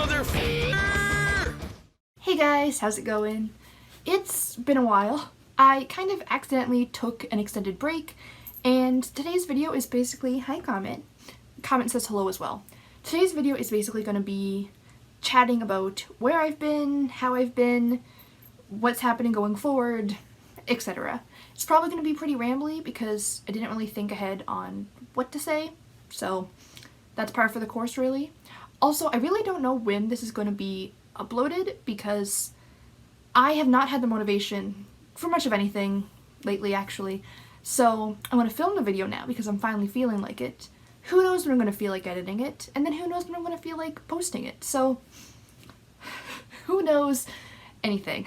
motherfucker! Hey guys, how's it going? It's been a while. I kind of accidentally took an extended break, and today's video is basically, hi Comment. Comment says hello as well. Today's video is basically going to be chatting about where I've been, how I've been, what's happening going forward, etc. It's probably going to be pretty rambly because I didn't really think ahead on what to say, so that's par for the course really. Also, I really don't know when this is going to be uploaded because I have not had the motivation for much of anything lately actually. So I'm going to film the video now because I'm finally feeling like it. Who knows when I'm going to feel like editing it, and then who knows when I'm going to feel like posting it. So who knows anything.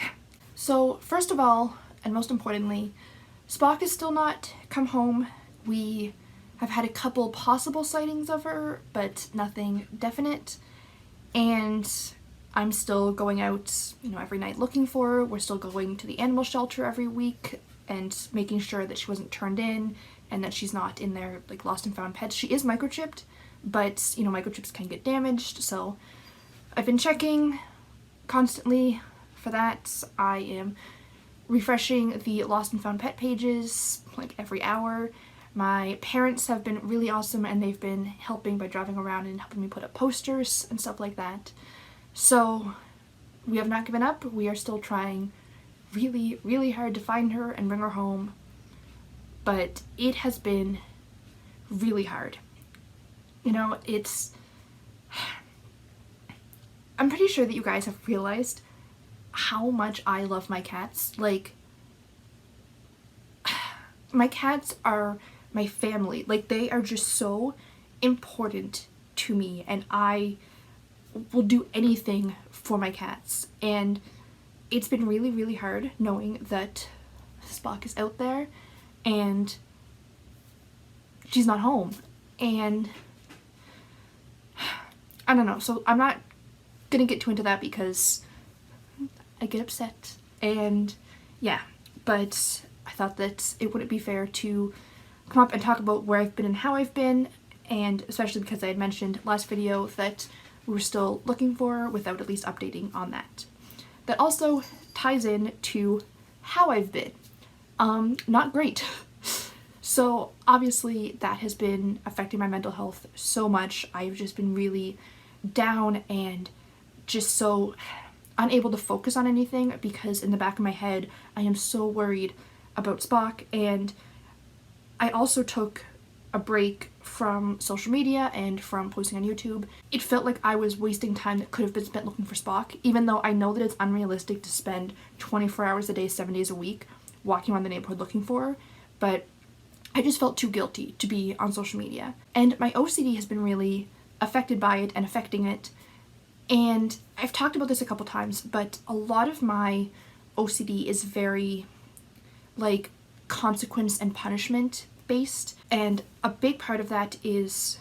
So first of all, and most importantly, Spock has still not come home. We have had a couple possible sightings of her, but nothing definite. And I'm still going out, every night looking for her. We're still going to the animal shelter every week and making sure that she wasn't turned in and that she's not in there like lost and found pets. She is microchipped, but microchips can get damaged, so I've been checking constantly for that. I am refreshing the lost and found pet pages like every hour. My parents have been really awesome and they've been helping by driving around and helping me put up posters and stuff like that. So we have not given up. We are still trying really, really hard to find her and bring her home. But it has been really hard. I'm pretty sure that you guys have realized how much I love my cats. Like, my cats are my family. Like, they are just so important to me, and I will do anything for my cats. And it's been really, really hard knowing that Spock is out there and she's not home. And I don't know, so I'm not gonna get too into that because I get upset. And yeah, but I thought that it wouldn't be fair to come up and talk about where I've been and how I've been, and especially because I had mentioned last video that we were still looking for her without at least updating on that. That also ties in to how I've been. Not great. So obviously that has been affecting my mental health so much. I've just been really down and just so unable to focus on anything because in the back of my head I am so worried about Spock. And I also took a break from social media and from posting on YouTube. It felt like I was wasting time that could have been spent looking for Spock, even though I know that it's unrealistic to spend 24 hours a day, 7 days a week walking around the neighborhood looking for her, but I just felt too guilty to be on social media. And my OCD has been really affected by it and affecting it. And I've talked about this a couple times, but a lot of my OCD is very like consequence and punishment based, and a big part of that is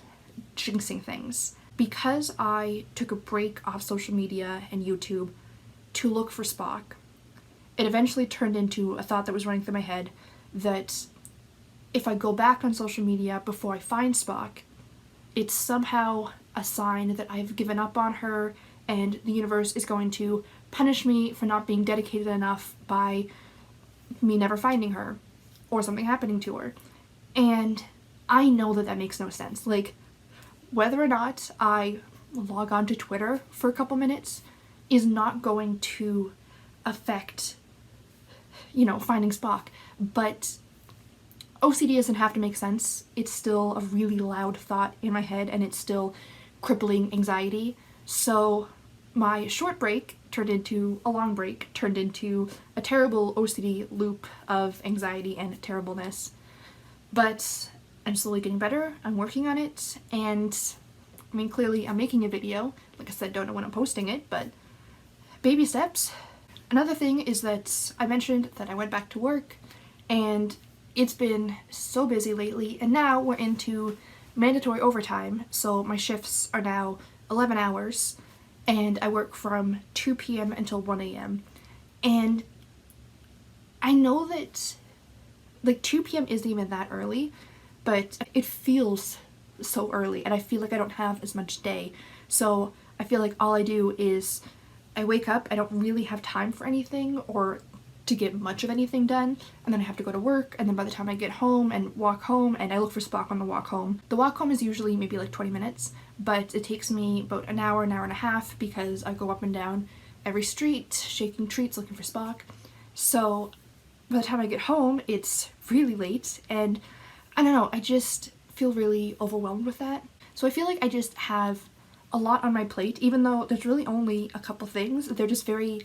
jinxing things. Because I took a break off social media and YouTube to look for Spock, it eventually turned into a thought that was running through my head that if I go back on social media before I find Spock, it's somehow a sign that I've given up on her and the universe is going to punish me for not being dedicated enough by me never finding her or something happening to her. And I know that that makes no sense. Like, whether or not I log on to Twitter for a couple minutes is not going to affect, finding Spock. But OCD doesn't have to make sense. It's still a really loud thought in my head and it's still crippling anxiety. So my short break turned into a long break, turned into a terrible OCD loop of anxiety and terribleness. But I'm slowly getting better, I'm working on it, and clearly I'm making a video. Like I said, don't know when I'm posting it, but baby steps. Another thing is that I mentioned that I went back to work, and it's been so busy lately, and now we're into mandatory overtime, so my shifts are now 11 hours, and I work from 2 p.m. until 1 a.m. And I know that like 2 p.m. isn't even that early, but it feels so early and I feel like I don't have as much day. So I feel like all I do is I wake up, I don't really have time for anything or to get much of anything done, and then I have to go to work, and then by the time I get home and walk home, and I look for Spock on the walk home. The walk home is usually maybe like 20 minutes, but it takes me about an hour and a half because I go up and down every street shaking treats looking for Spock. So by the time I get home, it's really late, and I don't know, I just feel really overwhelmed with that. So I feel like I just have a lot on my plate, even though there's really only a couple things. They're just very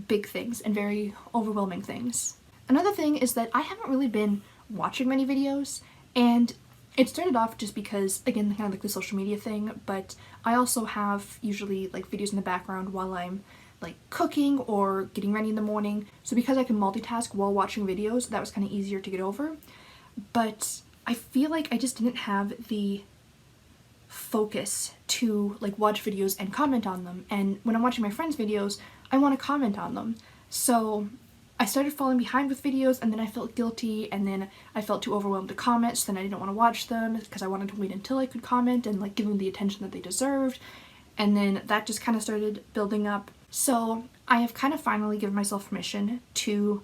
big things and very overwhelming things. Another thing is that I haven't really been watching many videos, and it started off just because, again, kind of like the social media thing, but I also have usually like videos in the background while I'm like cooking or getting ready in the morning. So because I can multitask while watching videos, that was kind of easier to get over. But I feel like I just didn't have the focus to like watch videos and comment on them, and when I'm watching my friends' videos, I want to comment on them. So I started falling behind with videos, and then I felt guilty, and then I felt too overwhelmed to comment, so then I didn't want to watch them because I wanted to wait until I could comment and like give them the attention that they deserved, and then that just kind of started building up. So I have kind of finally given myself permission to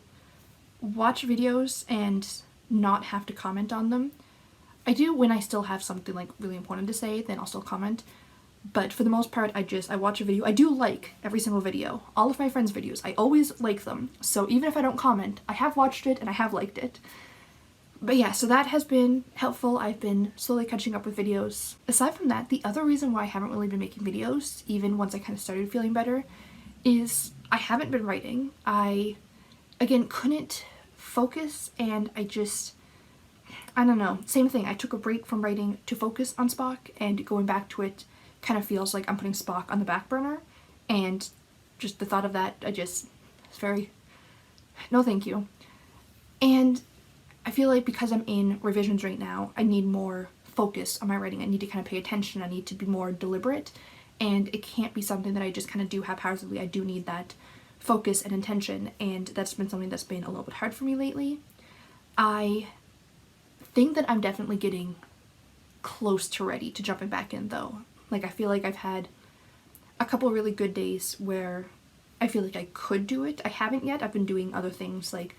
watch videos and not have to comment on them. I do when I still have something like really important to say, then I'll still comment. But for the most part, I watch a video. I do like every single video. All of my friends' videos, I always like them. So even if I don't comment, I have watched it and I have liked it. But yeah, so that has been helpful. I've been slowly catching up with videos. Aside from that, the other reason why I haven't really been making videos, even once I kind of started feeling better, is I haven't been writing. I, again, couldn't focus, and I don't know, same thing. I took a break from writing to focus on Spock, and going back to it kind of feels like I'm putting Spock on the back burner, and just the thought of that, it's very, no thank you. And I feel like because I'm in revisions right now, I need more focus on my writing. I need to kind of pay attention. I need to be more deliberate, and it can't be something that I just kind of do haphazardly. I do need that focus and intention, and that's been something that's been a little bit hard for me lately. I think that I'm definitely getting close to ready to jumping back in though. Like I feel like I've had a couple really good days where I feel like I could do it. I haven't yet. I've been doing other things, like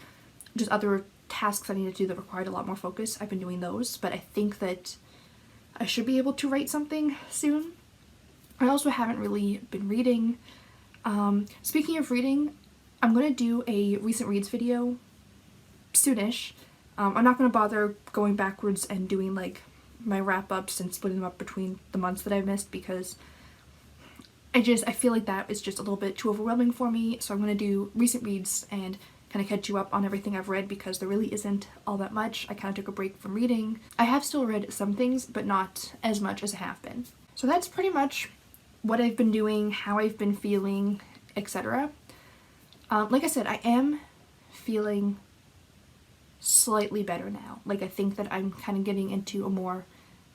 just other tasks I needed to do that required a lot more focus. I've been doing those, but I think that I should be able to write something soon. I also haven't really been reading. Speaking of reading, I'm gonna do a recent reads video soonish. I'm not going to bother going backwards and doing like my wrap-ups and splitting them up between the months that I've missed, because I feel like that is just a little bit too overwhelming for me. So I'm going to do recent reads and kind of catch you up on everything I've read, because there really isn't all that much. I kind of took a break from reading. I have still read some things, but not as much as I have been. So that's pretty much what I've been doing, how I've been feeling, etc. Like I said, I am feeling slightly better now. Like I think that I'm kind of getting into a more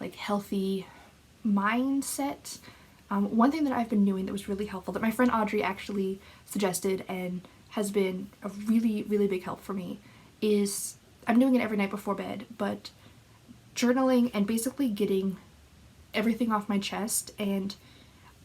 like healthy mindset. One thing that I've been doing that was really helpful, that my friend Audrey actually suggested and has been a really, really big help for me, is I'm doing it every night before bed, but journaling and basically getting everything off my chest. And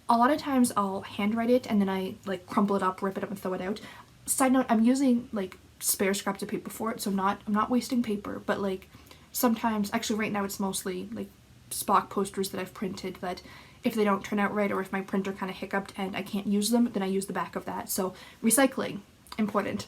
a lot of times I'll handwrite it and then I like crumple it up, rip it up and throw it out. Side note, I'm using like spare scraps of paper for it, so I'm not wasting paper, but like sometimes, actually right now it's mostly like Spock posters that I've printed that if they don't turn out right, or if my printer kind of hiccuped and I can't use them, then I use the back of that. So recycling, important.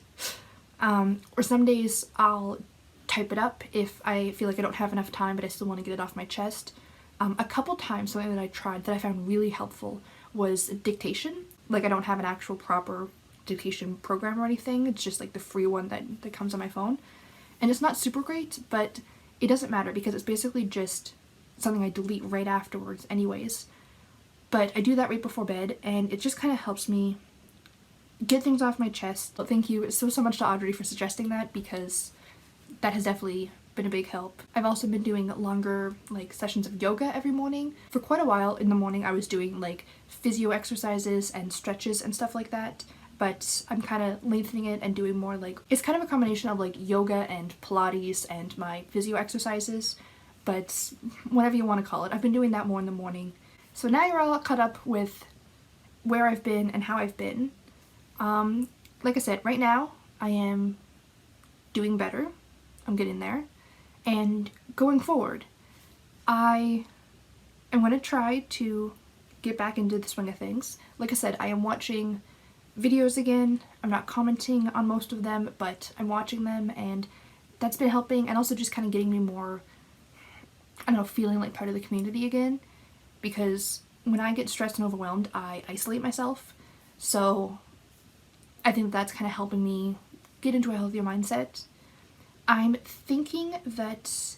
Or some days I'll type it up if I feel like I don't have enough time but I still want to get it off my chest. A couple times something that I tried that I found really helpful was dictation. Like I don't have an actual proper dictation program or anything, it's just like the free one that comes on my phone, and it's not super great, but it doesn't matter because it's basically just something I delete right afterwards anyways. But I do that right before bed, and it just kind of helps me get things off my chest. Thank you so much to Audrey for suggesting that, because that has definitely been a big help. I've also been doing longer like sessions of yoga every morning. For quite a while in the morning I was doing like physio exercises and stretches and stuff like that, but I'm kind of lengthening it and doing more like, it's kind of a combination of like yoga and Pilates and my physio exercises, but whatever you want to call it. I've been doing that more in the morning. So now you're all caught up with where I've been and how I've been. Like I said, right now I am doing better. I'm getting there. And going forward, I am going to try to get back into the swing of things. Like I said, I am watching videos again. I'm not commenting on most of them, but I'm watching them, and that's been helping, and also just kind of getting me more, I don't know, feeling like part of the community again, because when I get stressed and overwhelmed, I isolate myself. So I think that's kind of helping me get into a healthier mindset. I'm thinking that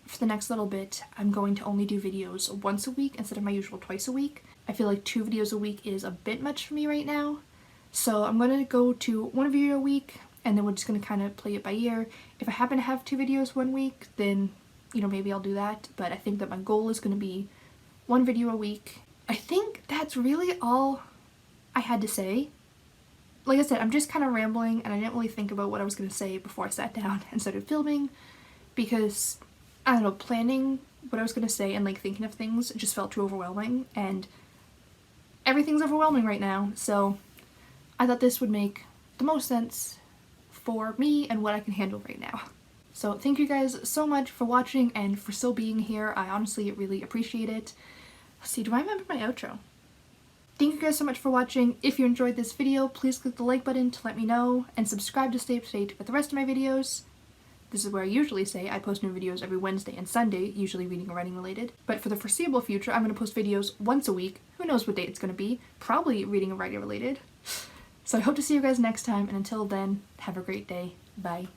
for the next little bit, I'm going to only do videos once a week instead of my usual twice a week. I feel like 2 videos a week is a bit much for me right now. So I'm going to go to 1 video a week, and then we're just going to kind of play it by ear. If I happen to have 2 videos one week, then, you know, maybe I'll do that. But I think that my goal is going to be 1 video a week. I think that's really all I had to say. Like I said, I'm just kind of rambling, and I didn't really think about what I was going to say before I sat down and started filming, because, I don't know, planning what I was going to say and like thinking of things just felt too overwhelming, and everything's overwhelming right now, so I thought this would make the most sense for me and what I can handle right now. So thank you guys so much for watching and for still being here. I honestly really appreciate it. Let's see, do I remember my outro? Thank you guys so much for watching. If you enjoyed this video, please click the like button to let me know, and subscribe to stay up to date with the rest of my videos. This is where I usually say I post new videos every Wednesday and Sunday, usually reading or writing related. But for the foreseeable future, I'm going to post videos once a week. Who knows what date it's going to be. Probably reading or writing related. So I hope to see you guys next time, and until then, have a great day. Bye.